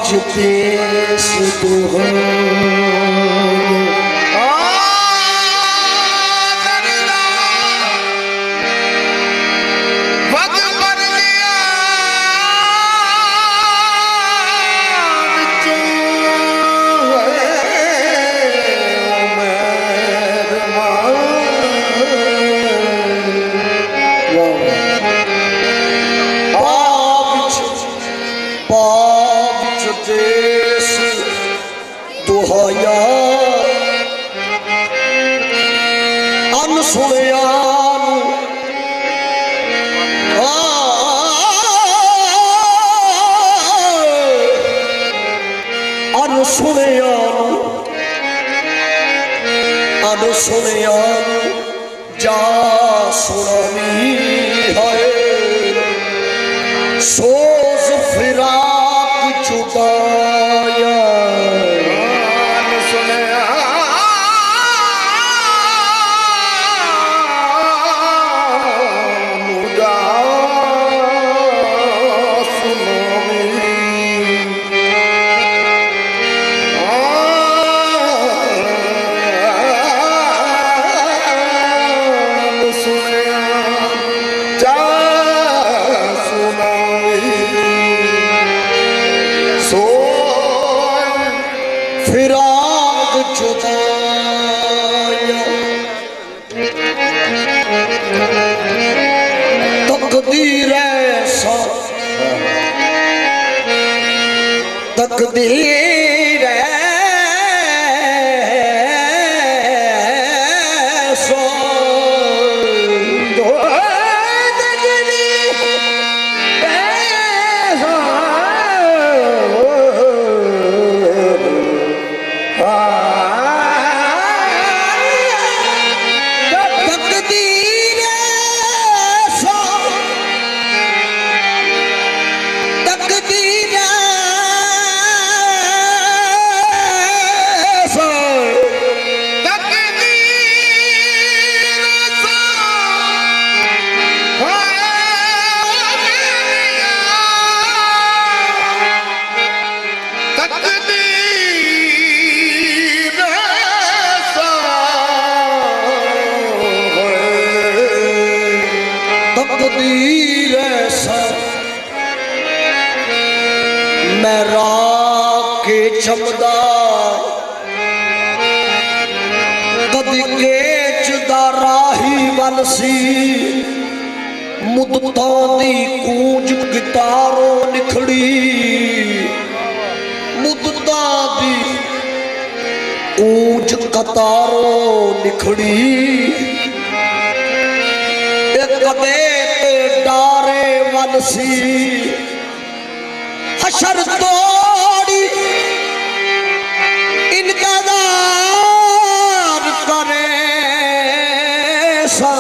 देश दुहाया अनसुनिया अनसुनिया अनसुनिया जा सुनानी है सोज फिराक जुदाया फिराक जुदाया तकदीर ऐसा तकदीर ऐसा तकदीर ऐसा मैं राख के चमदा कदी केचदा राही वलसी मुद्दतां दी कूंज गितारों निखड़ी मुद्दतां दी कूंज कतारों निखड़ी कदे डारे वलसी हशर तोड़ी इंतजार करे सा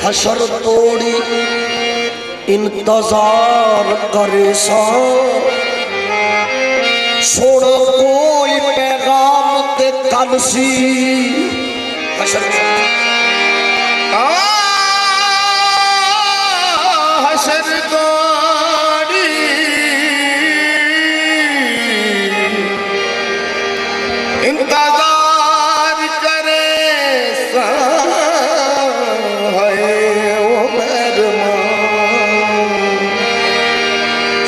हशर तोड़ी इंतजार करे सा सोना कोई पैगाम ते कलसी हशर हशर तोड़ी इंतजार करे सा है वो मेहरबान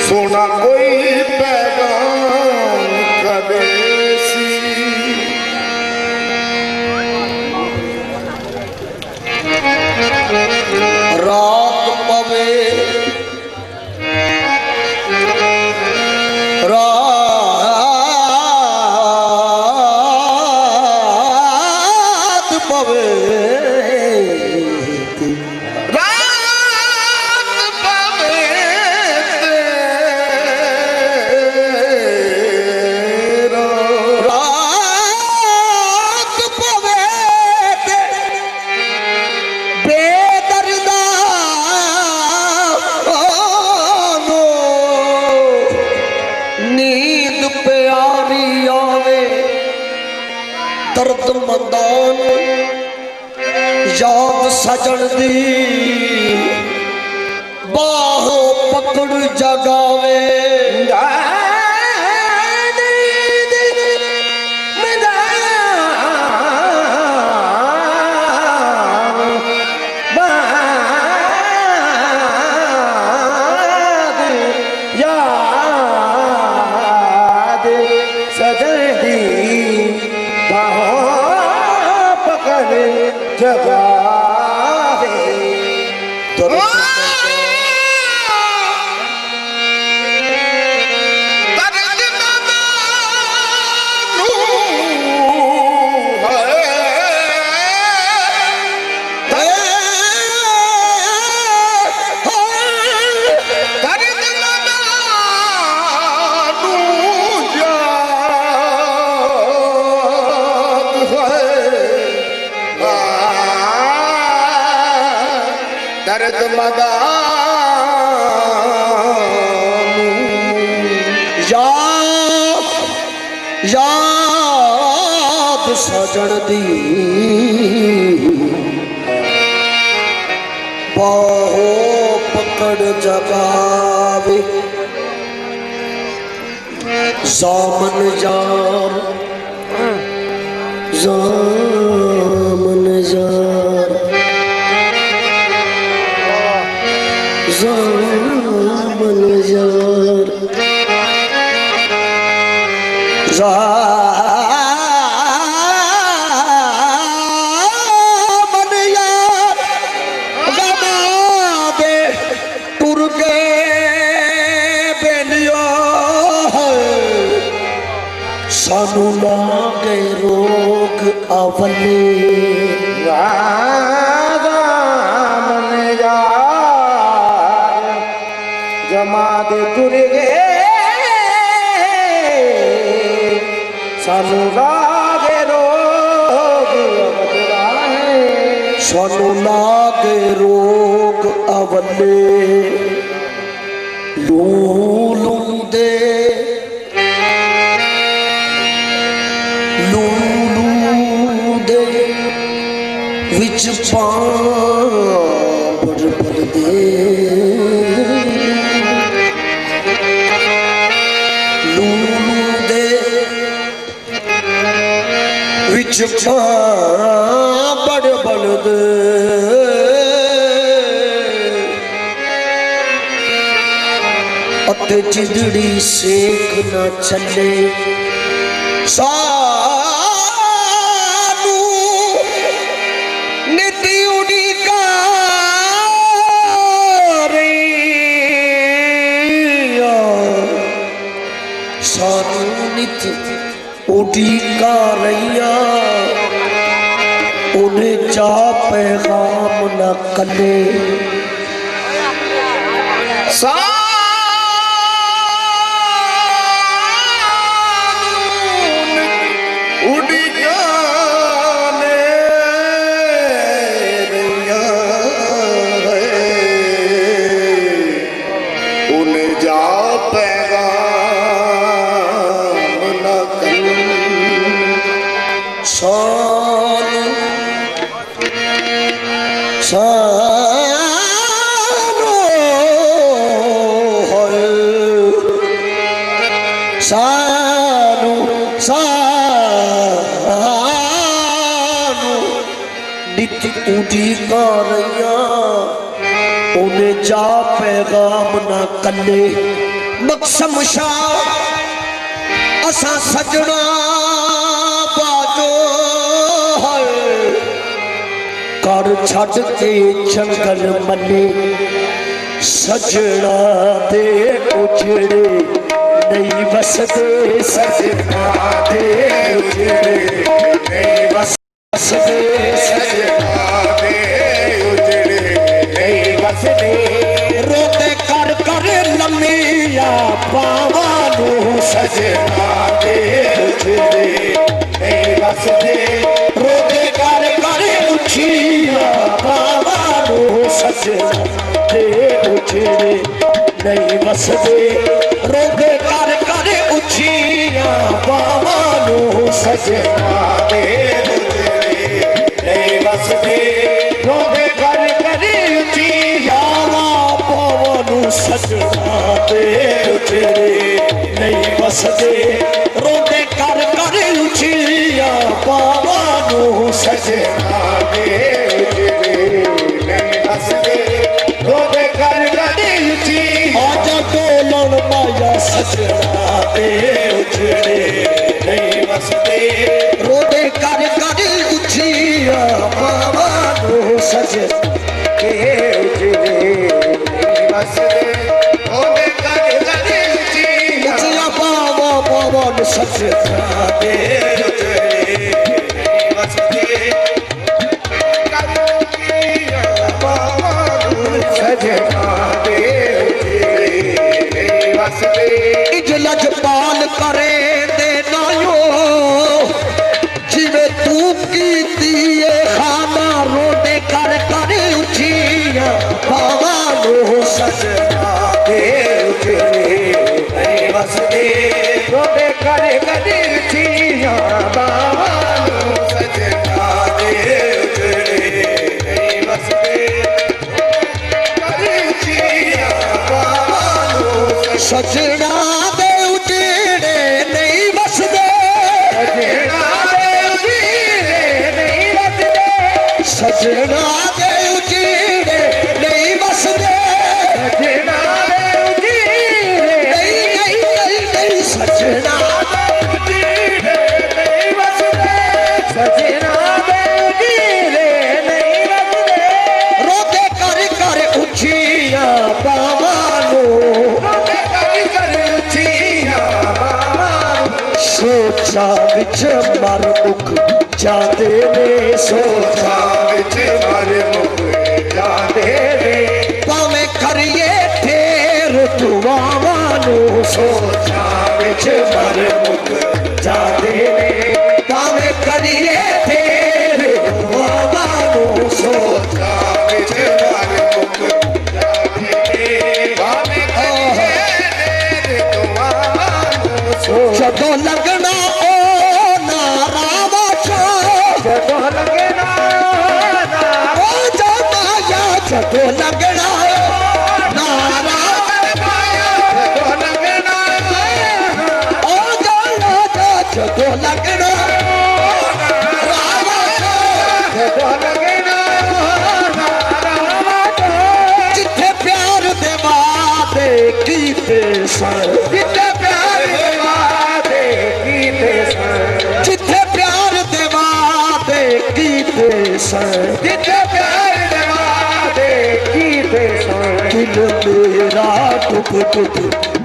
सोना कोई पैगाम करे सी रात पवे रात पवे दर्द मंदान याद सजन दी बाहों पकड़ जगावे दे सजन दी बाहों पकड़ जगा दे दर्द मदानू याद सजन दी बाहों पकड़ जगावे ज़ामन यार ज़ामन यार ज़ामन यार ज़ामन यार ज़मा दे टुर के बेलियो सानू लागे रोग अवले ज़ामन यार जमा दे टुर के सानू लागे रोग सानू लागे रोग अवले लूलू दे विच बड़ दे लूलू दे विच बड़ दे अते जिंदड़ी सेक न चले उड़ीका रैया उन्हें जा पैगाम न कले उड़ीका रैया उन्हें जा सानू नित उड़ी रैया उन्हें जा पैगाम न कले मकसम शाह असा सजना बाजो कर छड़ के जंगल मने सजना दे उजड़े नहीं बसते सजना दे उजड़े नहीं बसते सजना दे उजड़े नहीं बसते रोते कर लम्मिया पावानू सजना दे उजड़े नहीं बसते रोते कर उछिया पावानू सजना दे उजड़े नहीं बसते रोते कर उछिया पावानू सजना दे उजड़े नहीं बसते रोते कर उछिया पावानू सजना दे उजड़े नहीं बसते रोते कर उछिया पावानू सजना दे उजड़े नहीं बसते रोते कर उछिया आजा डोलन सजना दे उजड़े नहीं वसदे रोदे कर कर उछिया बाबानो सजना दे उजड़े नहीं वसदे रोदे कर कर उछिया बाबानो सजना दे उजड़े नहीं वसदे लजपाल करे दे नायो जिवे तू कीती खाना रोदे कर कर उठिया बाबा नो सजना दे उजड़े नहीं वसदे रोदे कर कर उठिया बाबा नो सजना दे उजड़े नहीं वसदे सजना दे उजड़े नहीं वसदे सजना दे उजड़े नहीं वसदे सजना दे उजड़े नहीं सजना दे उजड़े नहीं वसदे सजना दे उजड़े नहीं वसदे रोते कर कर उछिया बाबा नो सोचा विच मर मुख जाते ने सोचा विच मर मुख जाते ने पावे करिए ठेर दुआवानो सोचा विच मर मुख जाते ने पावे करिए ठेर दुआवानो सोचा विच मर मुख जाते ने पावे करिए ठेर दुआवानो जदों लगना ओ नारा बाचा जदों लगना ओ जमाया जदों लगना नारा जदों लगना ओ जमाया जदों लगना जदों लगना जिथे प्यार दे वादे कीते सन जिथे प्यार दे वादे कीते सन जिथे प्यार दे वादे कीते सन जिथे प्यार दे वादे कीते सन दिल मेरा डुब डुब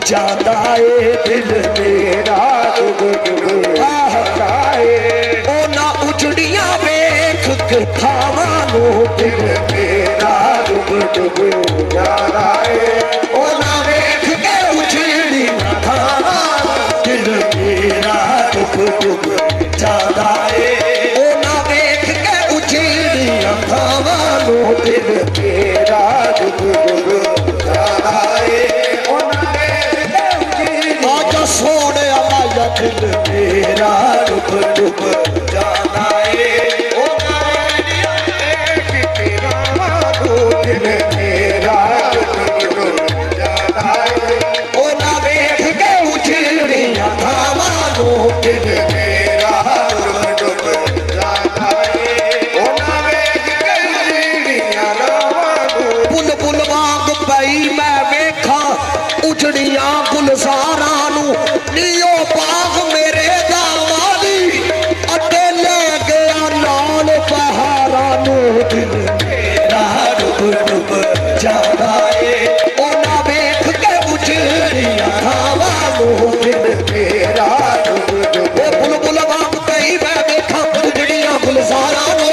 जांदा ए दिल मेरा डुब डुब जांदा ए ओ ना उजड़ियां वेख के थावानो दिल मेरा डुब डुब जांदा ए ओ ना वेख के उजड़ियां थावानो दिल मेरा डुब डुब जांदा ए ओ ना वेख के उजड़ियां थावानो दिल मेरा डुब डुब जांदा ए ओ ना वेख के उजड़ियां आजा सोने आया दिल मेरा डुब डुब जांदा ए ओ ना वेख के दिल मेरा डुब डुब जांदा ए ओ ना वेख के उजड़ियां थावानो दिल मेरा डुब डुब जांदा ए ओ ना वेख के उजड़ियां थावानो बुल बुल वांग पई मैं वेखा उजड़ियां गुलजारां नू नीओ बाग मेरे दा माली अटे ले गया लाल पहाड़ां नू दिल मेरा डुब डुब जांदा ए ओ ना वेख के उजड़ियां थावानो दिल मेरा डुब डुब बुल बुल वांग पई मैं वेखा उजड़ियां गुलजारां नू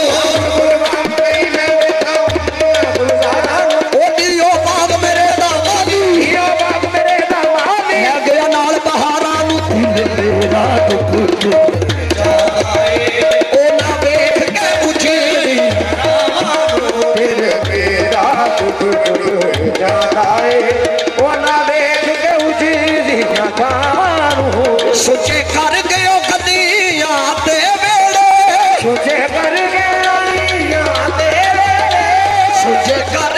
ओ नीओ बाग मेरे दा माली ले गया नाल पहाड़ां नू दिल मेरा डुब डुब जांदा ए ओ ना वेख के उजड़ियां थावानो दिल मेरा डुब डुब जांदा ए ओ ना वेख के उजड़ियां थावानो सोचे कर गयो गदियां ते वेड़े सोचे कर गयो गदियां ते वेड़े सोचे कर